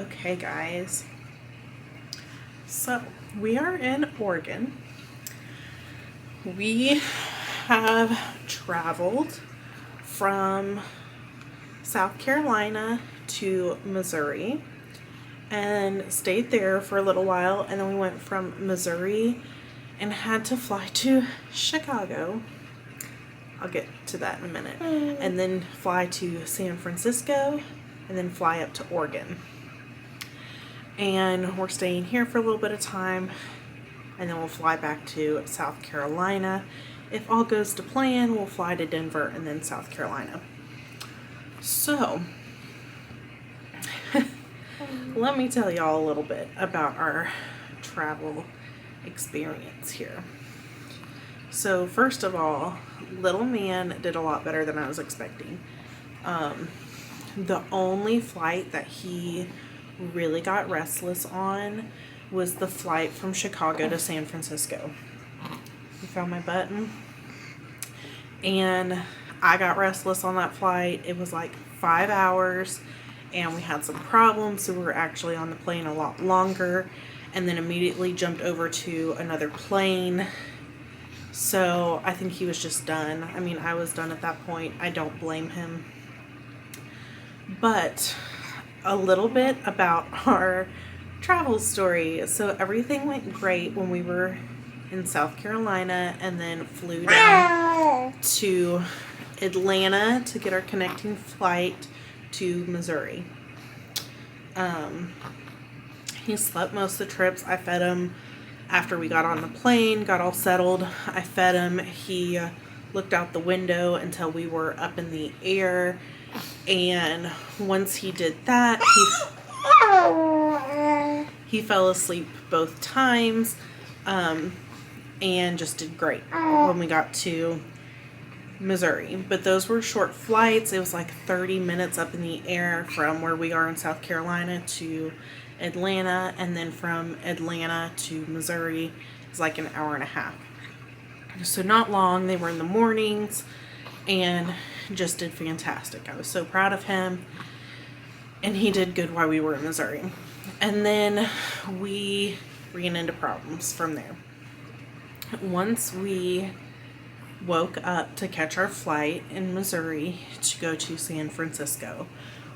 Okay, guys. So, we are in Oregon. We have traveled from South Carolina to Missouri and stayed there for a little while, and then we went from Missouri and had to fly to Chicago. I'll get to that in a minute. And then fly to San Francisco and then fly up to Oregon. And we're staying here for a little bit of time, and then we'll fly back to South Carolina. If all goes to plan, we'll fly to Denver and then South Carolina. So, let me tell y'all a little bit about our travel experience here. So, first of all, little man did a lot better than I was expecting. The only flight that he really got restless on was the flight from Chicago to San Francisco. You found my button? And I got restless on that flight. It was like 5 hours and we had some problems, so we were actually on the plane a lot longer and then immediately jumped over to another plane. So I think he was just done. I mean, I was done at that point. I don't blame him. But a little bit about our travel story. So everything went great when we were in South Carolina and then flew down to Atlanta to get our connecting flight to Missouri. He slept most of the trips. I fed him after we got on the plane, got all settled. I fed him. He looked out the window until we were up in the air. And once he did that, he fell asleep both times, and just did great when we got to Missouri. But those were short flights. It was like 30 minutes up in the air from where we are in South Carolina to Atlanta, and then from Atlanta to Missouri is like an hour and a half. So not long. They were in the mornings and just did fantastic. I was so proud of him, and he did good while we were in Missouri. And then we ran into problems from there. Once we woke up to catch our flight in Missouri to go to San Francisco,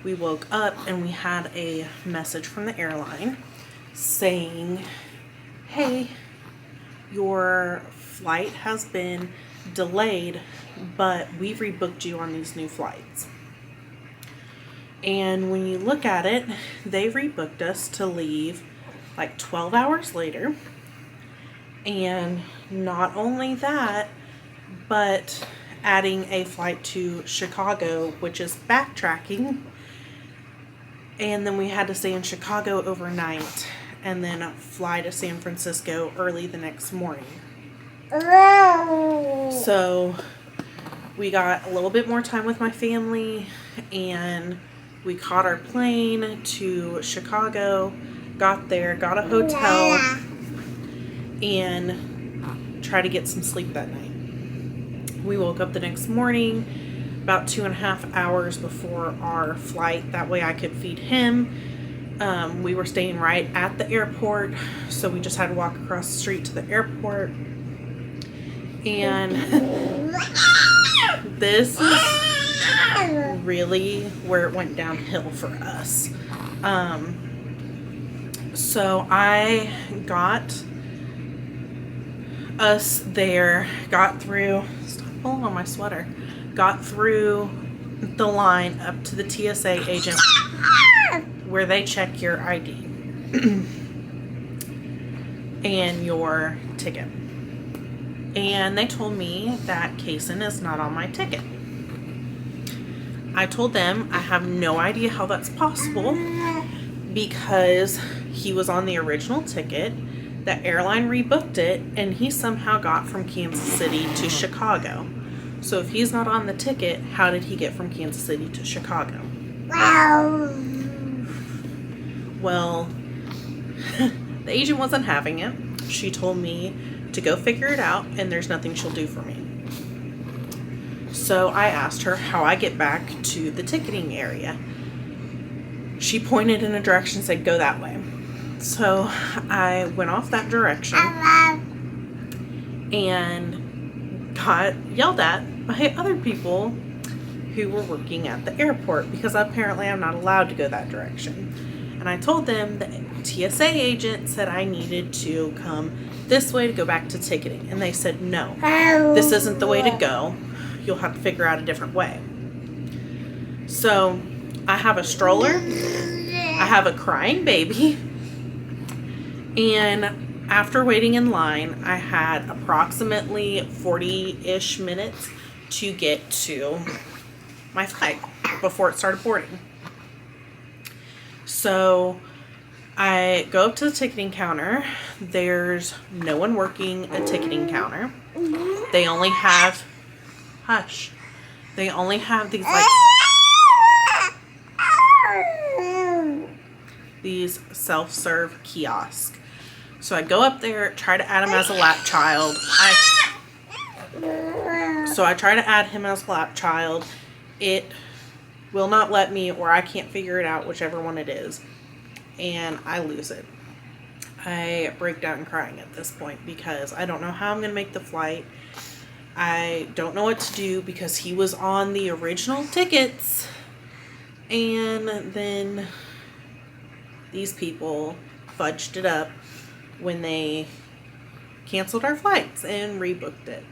we woke up and we had a message from the airline saying, hey, your flight has been delayed, but we've rebooked you on these new flights. And when you look at it, they rebooked us to leave like 12 hours later. And not only that, but adding a flight to Chicago, which is backtracking. And then we had to stay in Chicago overnight and then fly to San Francisco early the next morning. So we got a little bit more time with my family, and we caught our plane to Chicago, got there, got a hotel, and tried to get some sleep that night. We woke up the next morning about 2.5 hours before our flight. That way I could feed him. We were staying right at the airport, so we just had to walk across the street to the airport. And this is really where it went downhill for us. So I got us there, got through, stop pulling on my sweater, got through the line up to the TSA agent where they check your ID and your ticket. And they told me that Casen is not on my ticket. I told them I have no idea how that's possible because he was on the original ticket. The airline rebooked it, and he somehow got from Kansas City to Chicago. So if he's not on the ticket, how did he get from Kansas City to Chicago? Well, the agent wasn't having it. She told me to go figure it out, and there's nothing she'll do for me. So I asked her how I get back to the ticketing area. she pointed in a direction and said, go that way. So I went off that direction and got yelled at by other people who were working at the airport because apparently I'm not allowed to go that direction. And I told them the TSA agent said I needed to come this way to go back to ticketing. And they said, no, this isn't the way to go. You'll have to figure out a different way. So I have a stroller. I have a crying baby. And after waiting in line, I had approximately 40-ish minutes to get to my flight before it started boarding. So I go up to the ticketing counter. There's no one working a ticketing counter. They only have, hush, they only have these like, these self-serve kiosks. So I go up there, try to add him as a lap child. So I try to add him as a lap child. It will not let me, or I can't figure it out, whichever one it is. And I lose it. I break down crying at this point because I don't know how I'm going to make the flight. I don't know what to do because he was on the original tickets. And then these people fudged it up when they canceled our flights and rebooked it.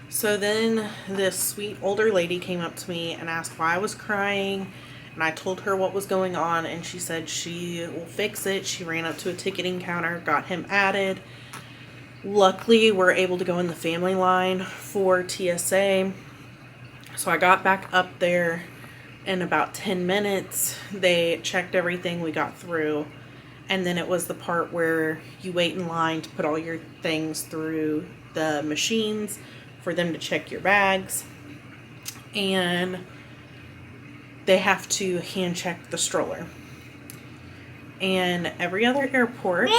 So then this sweet older lady came up to me and asked why I was crying. And I told her what was going on, and she said she will fix it. She ran up to a ticketing counter, got him added. Luckily, we're able to go in the family line for TSA. So I got back up there in about 10 minutes. They checked everything, we got through. And then it was the part where you wait in line to put all your things through the machines for them to check your bags. And they have to hand check the stroller. And every other airport,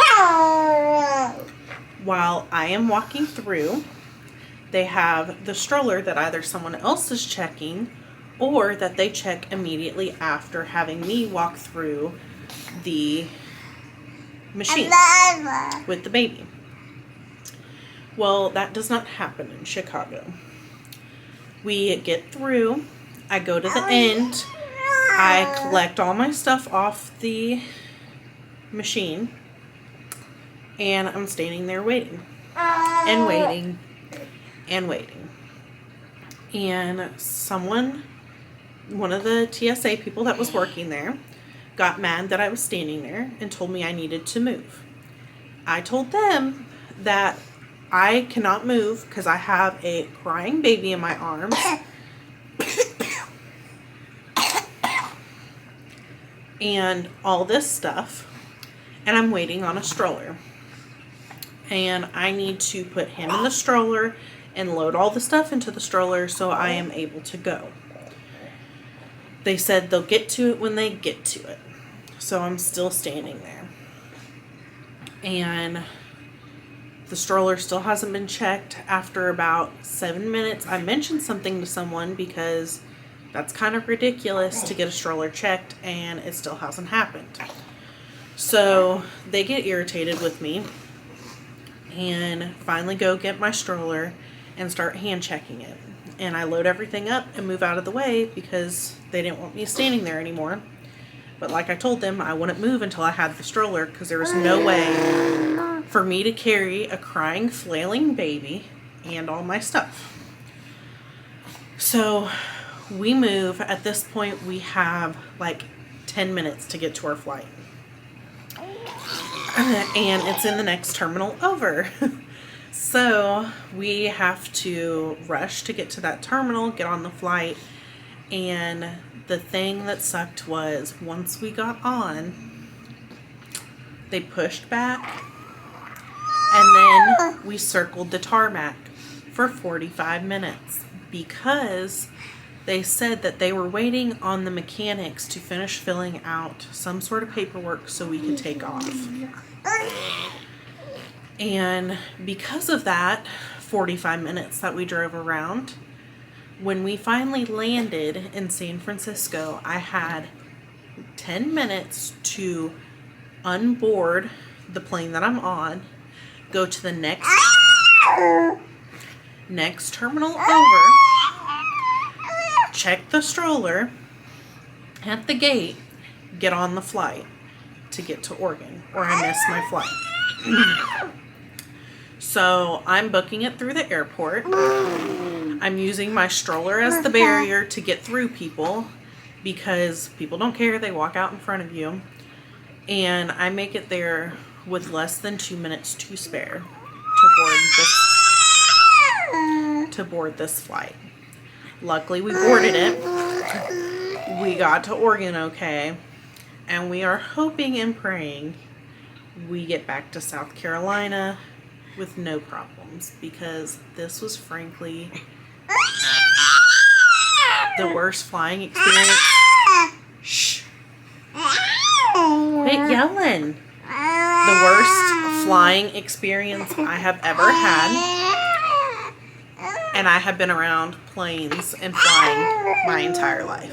while I am walking through, they have the stroller that either someone else is checking or that they check immediately after having me walk through the machine with the baby. Well, that does not happen in Chicago. We get through, I go to the end, I collect all my stuff off the machine, and I'm standing there waiting, and waiting, and waiting. And one of the TSA people that was working there, got mad that I was standing there and told me I needed to move. I told them that I cannot move because I have a crying baby in my arms. And all this stuff. And I'm waiting on a stroller. And I need to put him in the stroller and load all the stuff into the stroller so I am able to go. They said they'll get to it when they get to it. So I'm still standing there. And the stroller still hasn't been checked. After about 7 minutes, I mentioned something to someone because that's kind of ridiculous to get a stroller checked and it still hasn't happened. So they get irritated with me and finally go get my stroller and start hand checking it. And I load everything up and move out of the way because they didn't want me standing there anymore. But like I told them, I wouldn't move until I had the stroller because there was no way for me to carry a crying, flailing baby and all my stuff. So we move. At this point, we have like 10 minutes to get to our flight. And it's in the next terminal over. So we have to rush to get to that terminal, get on the flight. And the thing that sucked was once we got on, they pushed back. And then we circled the tarmac for 45 minutes because they said that they were waiting on the mechanics to finish filling out some sort of paperwork so we could take off. And because of that 45 minutes that we drove around, when we finally landed in San Francisco, I had 10 minutes to unboard the plane that I'm on, go to the next terminal over, check the stroller at the gate, get on the flight to get to Oregon, or I miss my flight. So I'm booking it through the airport. I'm using my stroller as the barrier to get through people, because people don't care. They walk out in front of you. And I make it there with less than 2 minutes to spare to board this flight. Luckily, we boarded it. We got to Oregon okay. And we are hoping and praying we get back to South Carolina with no problems, because this was frankly the worst flying experience. Shh. Quit yelling. The worst flying experience I have ever had. And I have been around planes and flying my entire life.